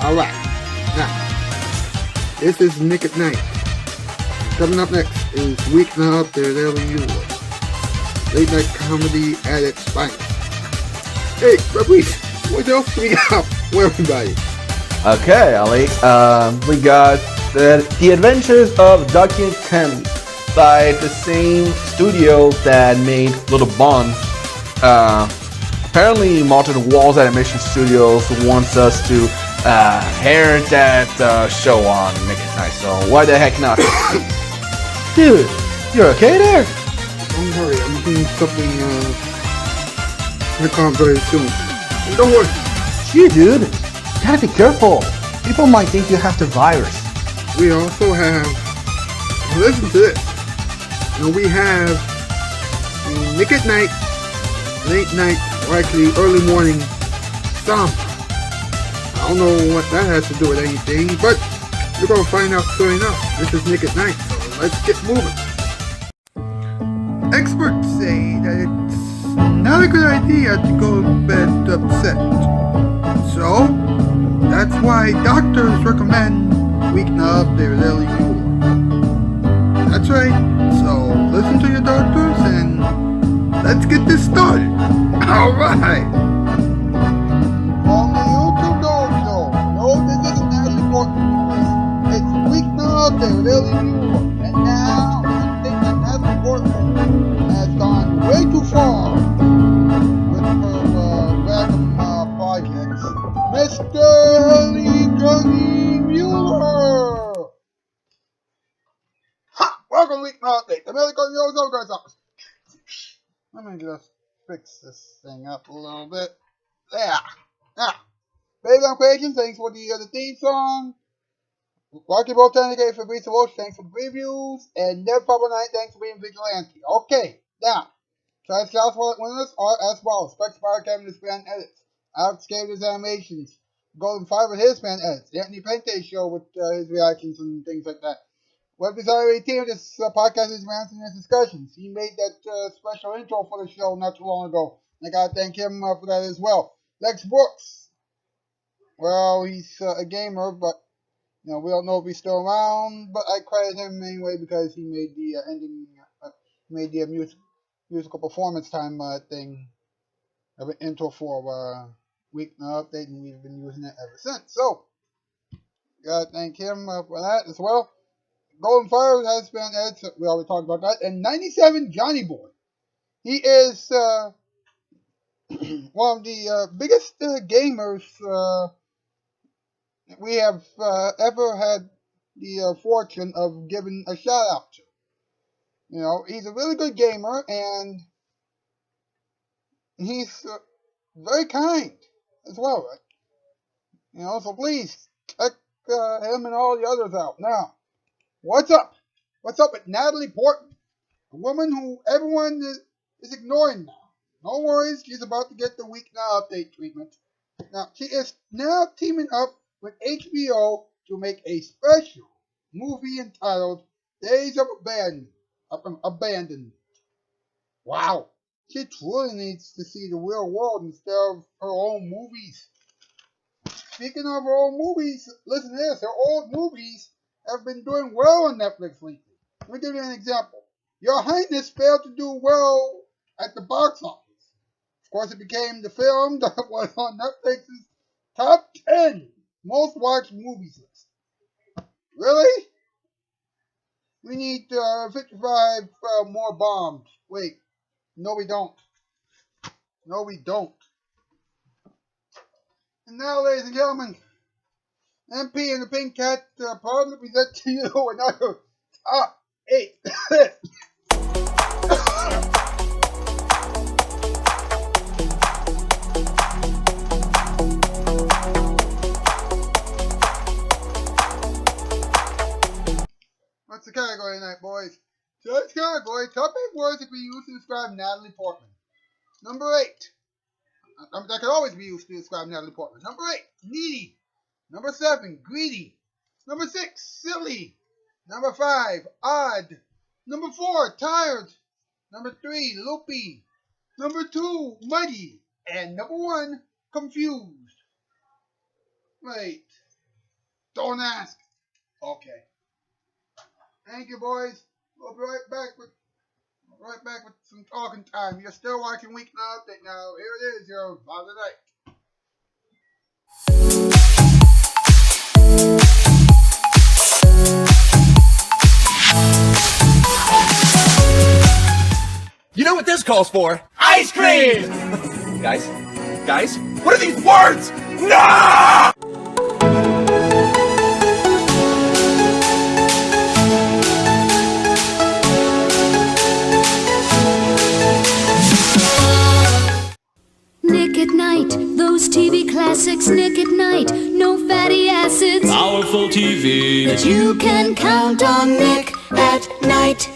Alright, now, this is Nick at Night. Coming up next is Weeknight there, Muller. Late night comedy at its finest. Hey, Fabrice, what else do we got for everybody? Okay, Ali. We got the Adventures of Ducky and Tammy by the same studio that made Little Bond. Apparently, Martin Walls Animation Studios wants us to air that show on Nick at Night, so why the heck not? Dude, you're okay there? Don't worry, I'm doing something to come very soon. Don't worry. Gee, dude, you gotta be careful. People might think you have the virus. We also have, listen to this. We have Nick at Night, late night, or actually early morning stomp. I don't know what that has to do with anything, but you're going to find out soon enough. This is Nick at Night, so let's get moving. Experts say that it's not a good idea to go to bed upset. So, that's why doctors recommend Weeknight up there early Muller. That's right, so listen to your doctors and let's get this started. Alright! On the YouTube Show, this is Natalie Portman. It's Weeknight up there early Muller. And now, I think that Natalie Portman has gone way too far with her random projects. Mr. Lee Muller! Ha! Welcome to Weeknight Update. The Medical News Overguy's office. Let me just fix this thing up a little bit. There. Now, Baby on Creation, thanks for the theme song. Rocky Botanic for Breeze Walsh, thanks for the previews. And Ned Papa Knight, thanks for being vigilante. Okay, now, Shoutout Spotlight winners are as well. Specs Fire Cabinet Band Edits. Alex gave his animations. Golden Five with his band edits. The Anthony Pente show with his reactions and things like that. Web designer 18 of this podcast is announcing his discussions. He made that special intro for the show not too long ago. I gotta thank him for that as well. Lex Brooks. Well, he's a gamer, but we don't know if he's still around. But I credit him anyway because he made the ending, made the musical performance time thing of an intro for Weeknight Update, and we've been using it ever since. So, gotta thank him for that as well. Golden Fire has been edits. We already talked about that. And 97 Johnny Boy. He is one of the biggest gamers we have ever had the fortune of giving a shout out to. He's a really good gamer and he's very kind as well, right? So please check him and all the others out. Now, what's up? What's up with Natalie Portman? A woman who everyone is ignoring now. No worries, she's about to get the Weeknight Update treatment. Now, she is now teaming up with HBO to make a special movie entitled Days of Abandonment. Wow, she truly needs to see the real world instead of her own movies. Speaking of her own movies, listen to this. Her old movies have been doing well on Netflix lately. Let me give you an example. Your Highness failed to do well at the box office. Of course, it became the film that was on Netflix's top 10 most watched movies list. Really? We need 55 more bombs. Wait. No, we don't. No, we don't. And now, ladies and gentlemen, MP and the Pink Cat proudly present to you another top 8. What's the category tonight, boys? Tonight's category, top 8 words that we use to describe Natalie Portman. Number 8. That could always be used to describe Natalie Portman. Number 8, needy. Number 7, greedy. Number 6, silly. Number 5, odd. Number 4, tired. Number 3, loopy. Number 2, muddy. And number 1, confused. Wait, Don't ask. Okay. Thank you, boys. We'll be right back with some talking time. You're still watching Weeknight Update now. Here it is, your Father Night. You know what this calls for? Ice cream! Guys, what are these words? No! Nick at Night, those TV classics, Nick at Night, no fatty acids. Powerful TV. But you can count on Nick at Night.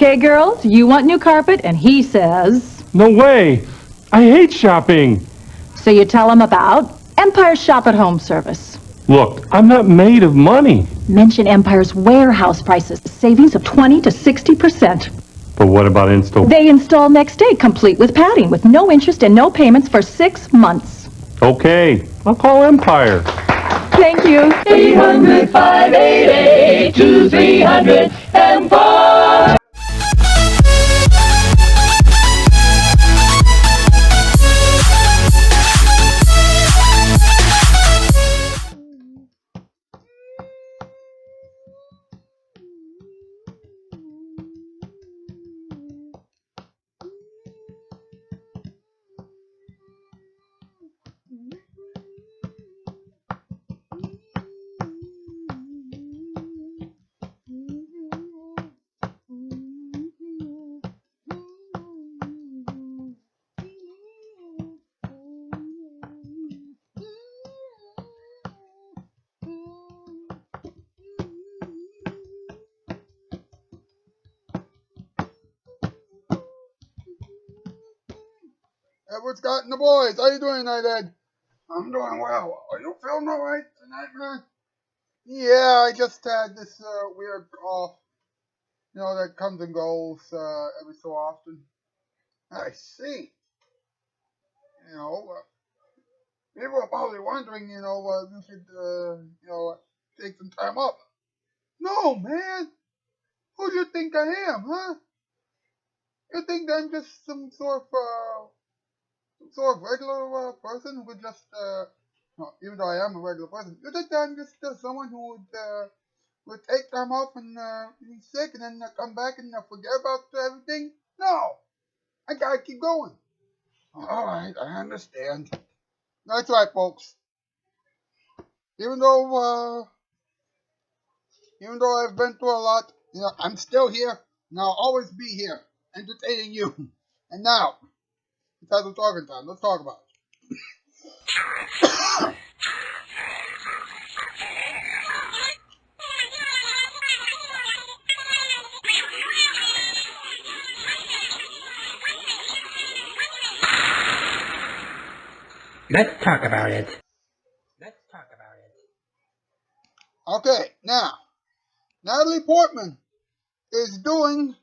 Okay, girls, you want new carpet, and he says... No way! I hate shopping! So you tell him about Empire's Shop at Home service. Look, I'm not made of money. Mention Empire's warehouse prices, savings of 20 to 60%. But what about install? They install next day, complete with padding, with no interest and no payments for 6 months. Okay, I'll call Empire. Thank you. 800-588-2300 Empire. Edward Scott and the boys. How you doing tonight, Ed? I'm doing well. Are you feeling alright tonight, man? Yeah, I just had this weird cough. You know, that comes and goes every so often. I see. You know, people are probably wondering, you should, take some time off. No, man. Who do you think I am, huh? You think I'm just some sort of regular person who would just, even though I am a regular person, you think I'm just someone who would take time off and be sick and then come back and forget about everything? No, I gotta keep going. All right, I understand. That's right, folks. Even though I've been through a lot, I'm still here, and I'll always be here, entertaining you. And now, it's time for talking time. Let's talk about it. Let's talk about it. Okay, now, Natalie Portman is doing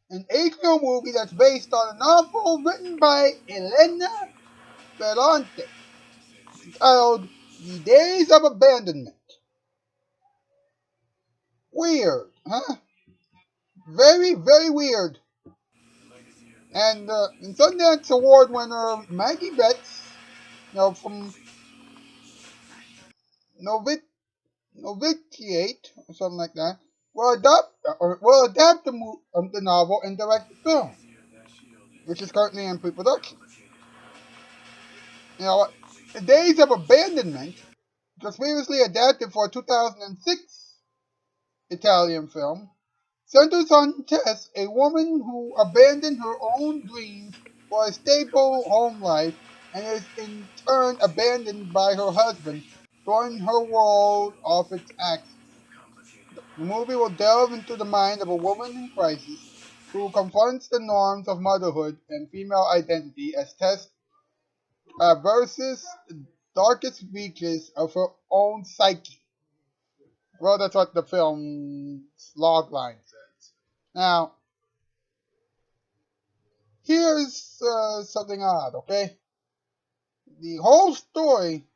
an HBO movie that's based on a novel written by Elena Ferrante, titled The Days of Abandonment. Weird, huh? Very, very weird. And Sundance Award winner Maggie Betts, from Novitiate or something like that, will adapt the novel and direct the film, which is currently in pre-production. The Days of Abandonment was previously adapted for a 2006 Italian film, centers on Tess, a woman who abandoned her own dreams for a stable home life and is in turn abandoned by her husband, throwing her world off its axis. The movie will delve into the mind of a woman in crisis who confronts the norms of motherhood and female identity as Tess versus the darkest reaches of her own psyche. Well, that's what the film's logline says. Now, here's something odd, okay? The whole story,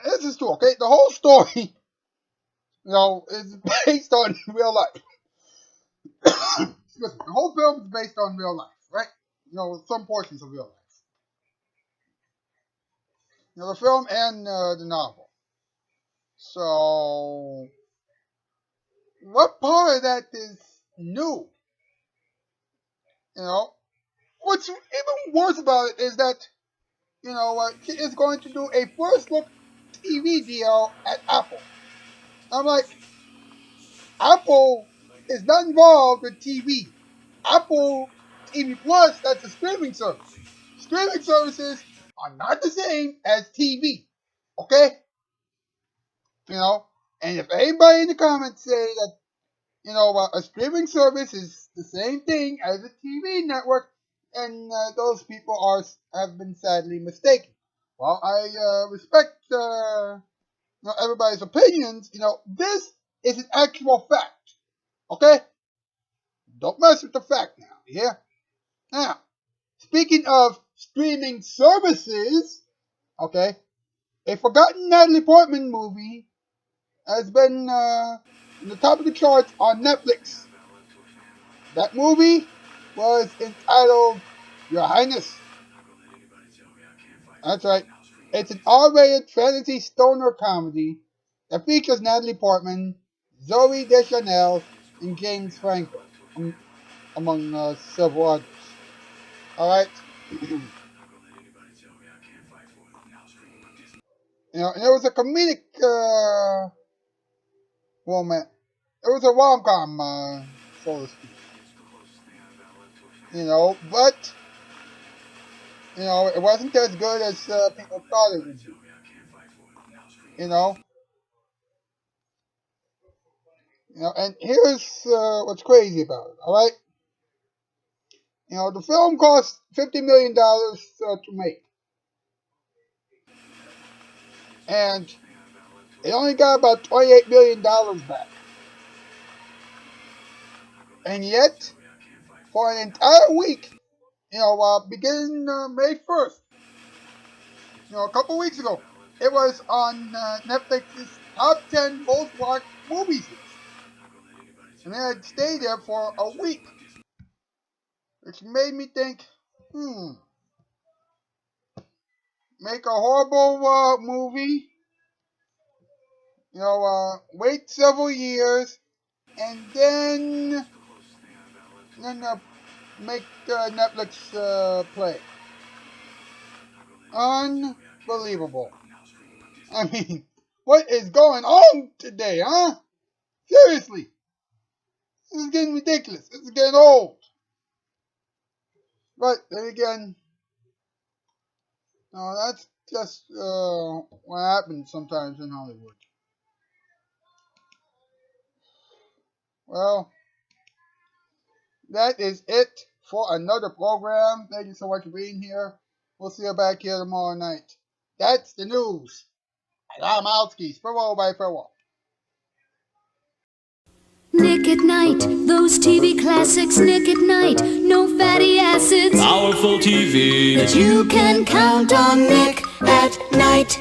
this is true, okay? The whole story, is based on real life. Excuse me. The whole film is based on real life, right? Some portions of real life. The film and the novel. So, what part of that is new? What's even worse about it is that, she is going to do a first look TV deal at Apple. I'm like, Apple is not involved with TV. Apple TV Plus, that's a streaming service. Streaming services are not the same as TV. Okay? And if anybody in the comments say that, a streaming service is the same thing as a TV network, and those people have been sadly mistaken. Well, I respect everybody's opinions. This is an actual fact. Okay? Don't mess with the fact now. Yeah? Now, speaking of streaming services, okay, a forgotten Natalie Portman movie has been in the top of the charts on Netflix. That movie was entitled Your Highness. That's right. It's an R-rated fantasy stoner comedy that features Natalie Portman, Zoe Deschanel, and James Franco, among several others. Alright? And it was a comedic romance. It was a rom-com, so to speak. But it wasn't as good as people thought it would be. And here's what's crazy about it, alright? The film cost $50 million to make. And it only got about $28 million back. And yet, for an entire week, beginning May 1st, a couple weeks ago, it was on Netflix's top 10 most watched movies list. And then it stayed there for a week. Which made me think, make a horrible movie, wait several years, and then make Netflix play. Unbelievable. I mean, what is going on today, huh? Seriously. This is getting ridiculous. This is getting old. But then again, that's just what happens sometimes in Hollywood. Well, that is it for another program. Thank you so much for being here. We'll see you back here tomorrow night. That's the news. And I'm Outskis. Farewell, bye, farewell. Nick at Night, those TV classics, Nick at Night, no fatty acids. Powerful TV. But you can count on Nick at Night.